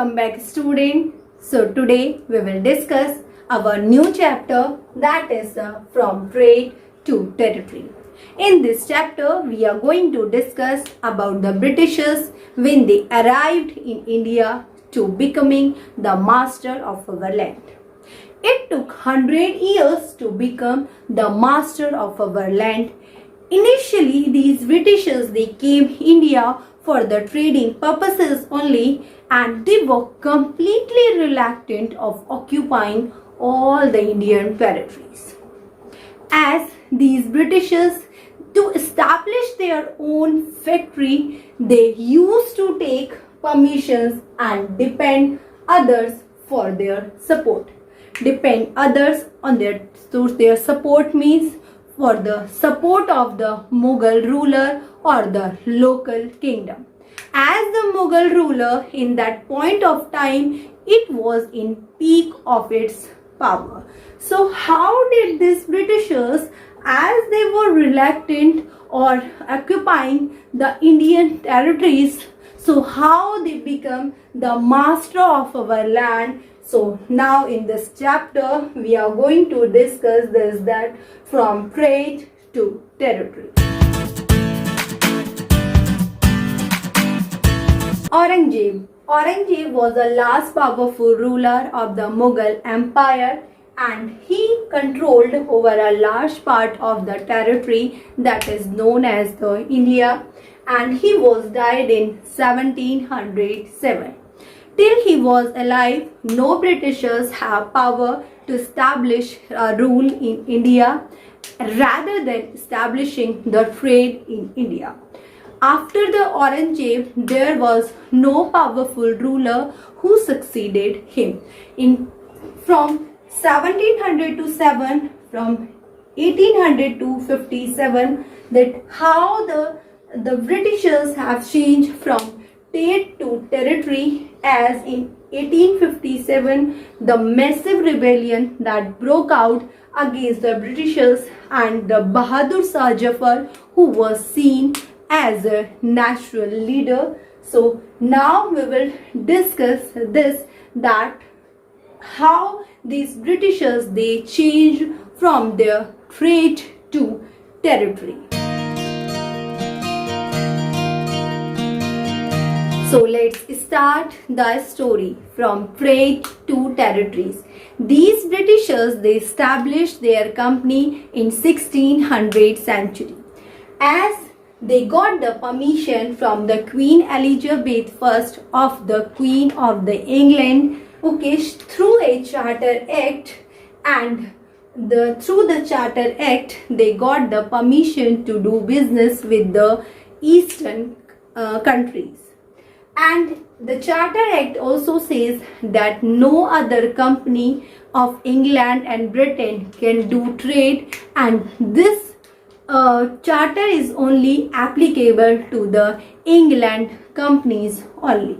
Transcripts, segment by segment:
welcome back student. So today we will discuss our new chapter, that is from trade to territory. In this chapter we are going to discuss about the Britishers when they arrived in India to becoming the master of our land. It took 100 years to become the master of our land. Initially these Britishers they came India for the trading purposes only, and they were completely reluctant of occupying all the Indian territories. As these Britishers, to establish their own factory, they used to take permissions and depend others for their support. Depend others on their support means for the support of the Mughal ruler or the local kingdom. As the Mughal ruler in that point of time, it was in peak of its power. So how did these Britishers, as they were reluctant or occupying the Indian territories, so how they become the master of our land? So now in this chapter we are going to discuss this, that from trade to territory. Aurangzeb was the last powerful ruler of the Mughal Empire, and he controlled over a large part of the territory that is known as the India, and he was died in 1707. Till he was alive, no Britishers have power to establish a rule in India rather than establishing the trade in India. After the Aurangzeb, there was no powerful ruler who succeeded him. From 1700 to 7, from 1800 to 57, that how the Britishers have changed from state to territory, as in 1857 the massive rebellion that broke out against the Britishers and the Bahadur Shah Zafar, who was seen as a natural leader. So now we will discuss this, that how these Britishers they changed from their trade to territory. So let's start the story from trade to territories. These Britishers they established their company in 1600 century. As they got the permission from the Queen Elizabeth I of the Queen of the England, through a Charter Act, and through the Charter Act they got the permission to do business with the Eastern countries. And the Charter Act also says that no other company of England and Britain can do trade, and this charter is only applicable to the England companies only.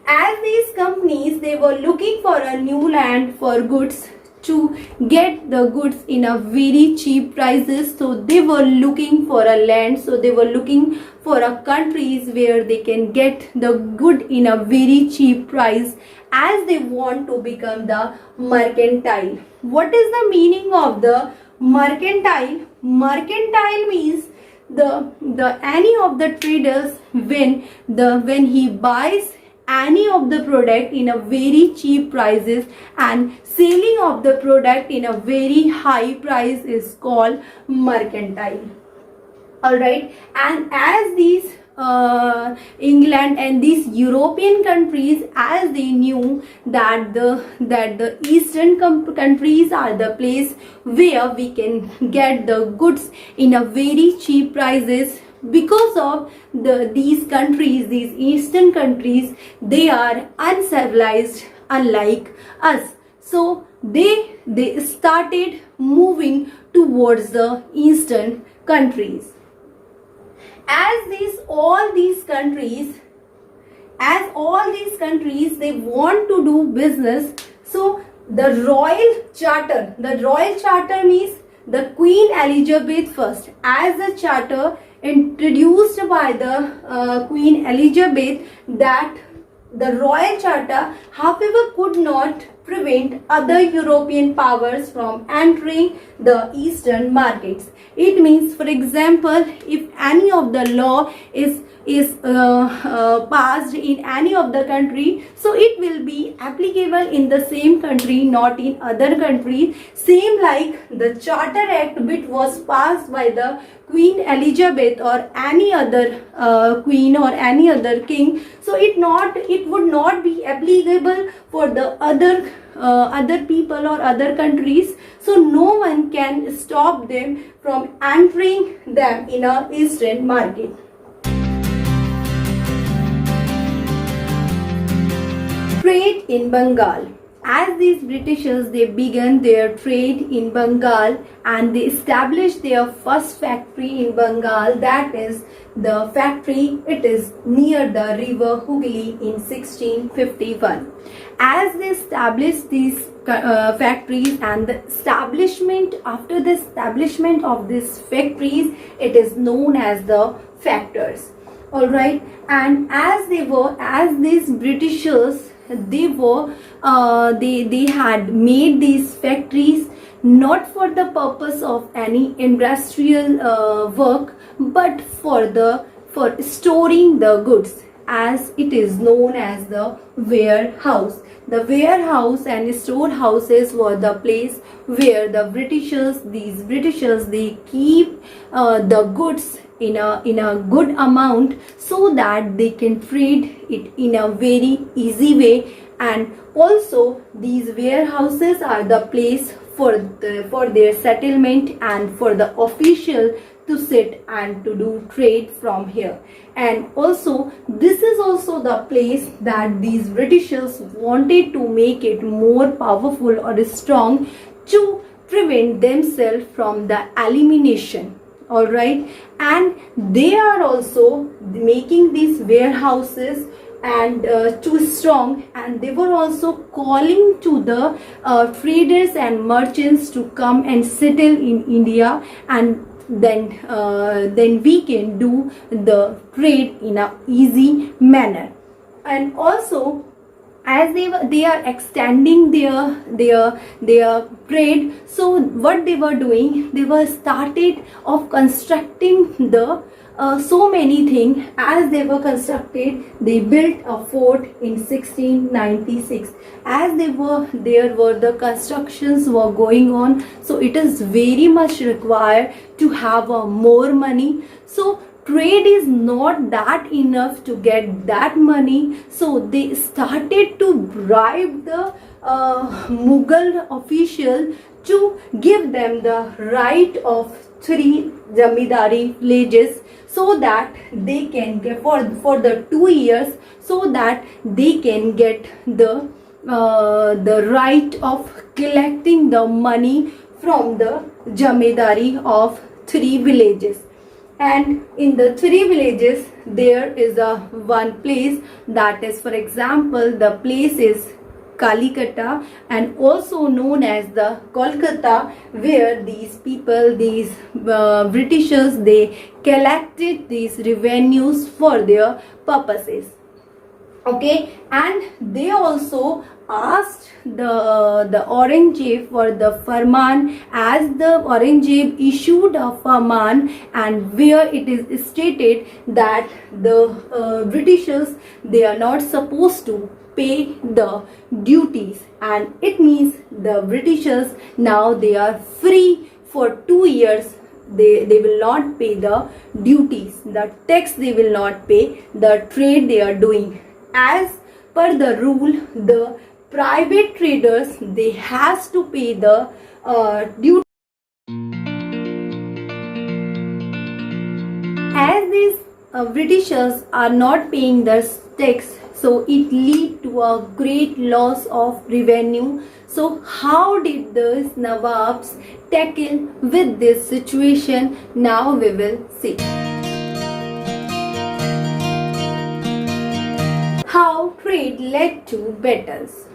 As these companies they were looking for a new land for goods, to get the goods in a very cheap prices, so they were looking for a land, so they were looking for a countries where they can get the good in a very cheap price, as they want to become the mercantile. What is the meaning of the mercantile? Mercantile means the any of the traders when he buys any of the product in a very cheap prices and selling of the product in a very high price is called mercantile. Alright, and as these England and these European countries, as they knew that the Eastern countries are the place where we can get the goods in a very cheap prices, because of these countries, these Eastern countries, they are uncivilized unlike us. So they started moving towards the Eastern countries. As all these countries they want to do business, so the royal charter means the Queen Elizabeth I, as a charter introduced by the Queen Elizabeth, that The Royal Charter, however, could not prevent other European powers from entering the eastern markets. It means, for example, if any of the law is passed in any of the country, so it will be applicable in the same country, not in other countries. Same like the Charter Act, which was passed by the Queen Elizabeth or any other queen or any other king, so it would not be applicable for the other people or other countries. So no one can stop them from entering them in a eastern market. Trade in Bengal. As these Britishers, they began their trade in Bengal and they established their first factory in Bengal, that is the factory, it is near the river Hooghly in 1651. As they established these factories and the establishment, after the establishment of these factories, it is known as the factors. Alright, and as these Britishers, they had made these factories not for the purpose of any industrial work, but for storing the goods, as it is known as the warehouse. The warehouse and storehouses were the place where these Britishers, they keep the goods in a good amount, so that they can trade it in a very easy way. And also these warehouses are the place for their settlement and for the official to sit and to do trade from here. And also this is also the place that these Britishers wanted to make it more powerful or strong to prevent themselves from the elimination. Alright, and they are also making these warehouses and too strong, and they were also calling to the traders and merchants to come and settle in India, and then we can do the trade in a easy manner. And also as they are extending their trade, so what they were doing, they were started of constructing the so many things. As they were constructed, they built a fort in 1696. As there were the constructions were going on, so it is very much required to have more money. So trade is not that enough to get that money, so they started to bribe the Mughal official to give them the right of 3 zamindari villages, so that they can get for the 2 years, so that they can get the right of collecting the money from the zamindari of 3 villages. And in the 3 villages there is a one place, that is, for example, the place is Kalikata, and also known as the Kolkata, where these people, these Britishers, they collected these revenues for their purposes. Okay, and they also asked the Aurangzeb for the Farman, as the Aurangzeb issued a Farman, and where it is stated that the Britishers, they are not supposed to pay the duties, and it means the Britishers now they are free for 2 years. They will not pay the duties, the tax they will not pay, the trade they are doing. As per the rule, the private traders, they has to pay the duty. As these Britishers are not paying the tax, so it lead to a great loss of revenue. So how did the Nawabs tackle with this situation? Now we will see. How trade led to battles.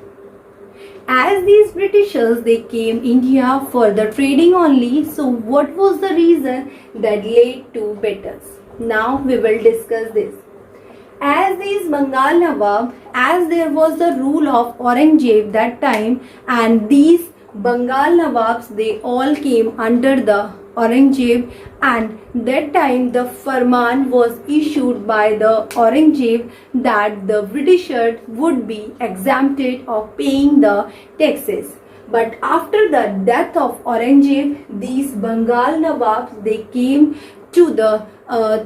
As these Britishers, they came India for the trading only, so what was the reason that led to battles? Now we will discuss this. As these Bengal Nawab, as there was the rule of Aurangzeb that time, and these Bengal Nawabs, they all came under the Aurangzeb, and that time the farman was issued by the Aurangzeb that the Britishers would be exempted of paying the taxes. But after the death of Aurangzeb, these Bengal Nawabs, they came to the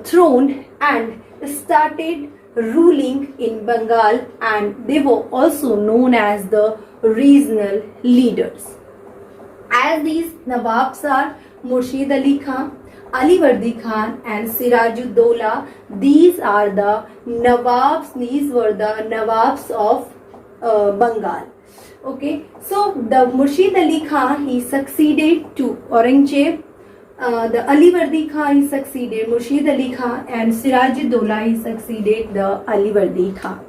throne and started ruling in Bengal, and they were also known as the regional leaders. As these Nawabs are Murshid Ali Khan, Alivardi Khan and Sirajuddaulah, these are the Nawabs, these were the Nawabs of Bengal. Okay, so the Murshid Ali Khan, he succeeded to Aurangzeb. The Alivardi Khan, he succeeded Murshid Ali Khan, and Sirajuddaulah, he succeeded the Alivardi Khan.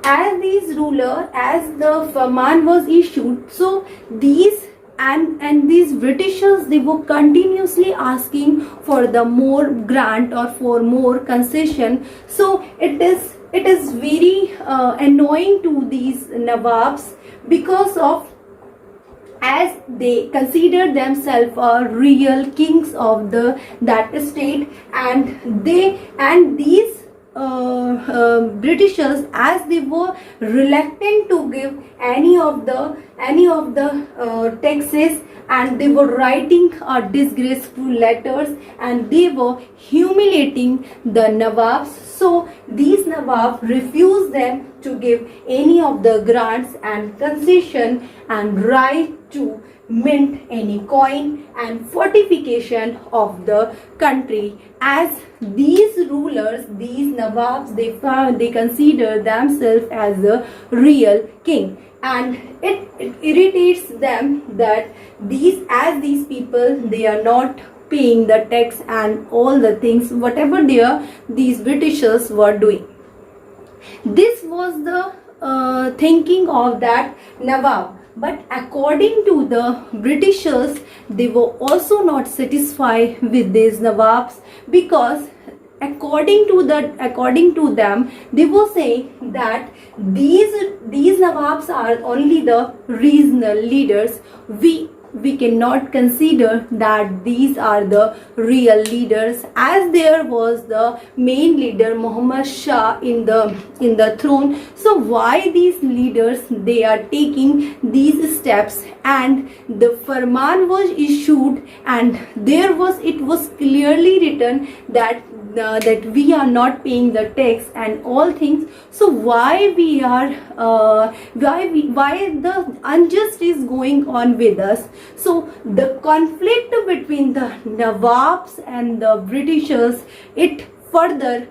As these ruler, as the Farman was issued, so these and these Britishers, they were continuously asking for the more grant or for more concession. So it is very annoying to these Nawabs, because of as they consider themselves real kings of that state, and these Britishers, as they were reluctant to give any of the taxes, and they were writing disgraceful letters, and they were humiliating the Nawabs. So these Nawabs refused them to give any of the grants and concession and right to mint any coin and fortification of the country. As these rulers, these Nawabs, they consider themselves as the real king, and it irritates them that these people, they are not paying the tax and all the things whatever these Britishers were doing. This was the thinking of that Nawab. But according to the Britishers, they were also not satisfied with these Nawabs, because according to them, they were saying that these Nawabs are only the regional leaders. We cannot consider that these are the real leaders, as there was the main leader Muhammad Shah in the throne. So why these leaders, they are taking these steps? And the Farman was issued, and it was clearly written that we are not paying the tax and all things. So why the unjust is going on with us? So the conflict between the Nawabs and the Britishers, it further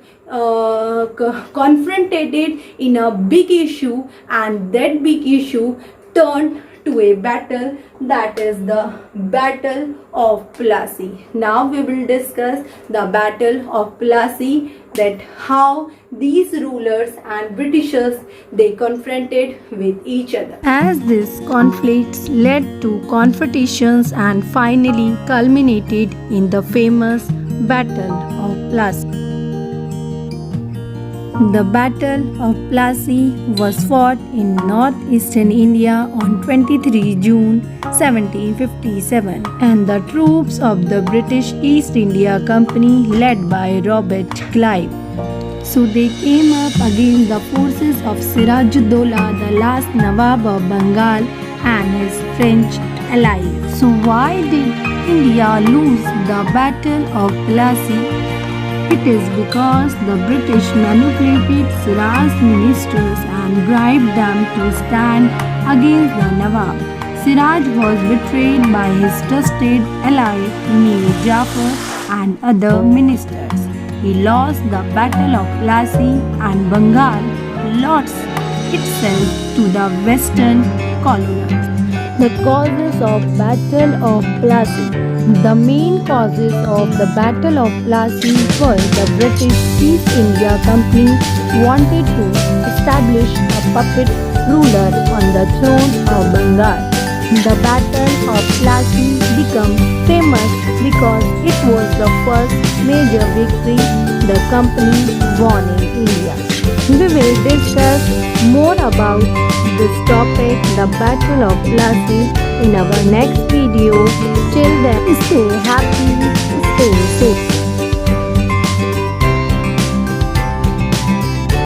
confronted it in a big issue, and that big issue turned to a battle, that is the Battle of Plassey. Now we will discuss the Battle of Plassey, that how these rulers and Britishers, they confronted with each other. As these conflicts led to confrontations and finally culminated in the famous Battle of Plassey. The Battle of Plassey was fought in northeastern India on 23 June 1757, and the troops of the British East India Company, led by Robert Clive, so they came up against the forces of Sirajuddaulah, the last Nawab of Bengal, and his French allies. So why did India lose the Battle of Plassey? It is because the British manipulated Siraj's ministers and bribed them to stand against the Nawab. Siraj was betrayed by his trusted ally Mir Jafar and other ministers. He lost the Battle of Plassey, and Bengal lost itself to the Western colonies. The causes of Battle of Plassey. The main causes of the Battle of Plassey were the British East India Company wanted to establish a puppet ruler on the throne of Bengal. The Battle of Plassey became famous because it was the first major victory the company won in India. We will discuss more about this topic, the Battle of Plassey, in our next video. Till then, stay happy, stay safe.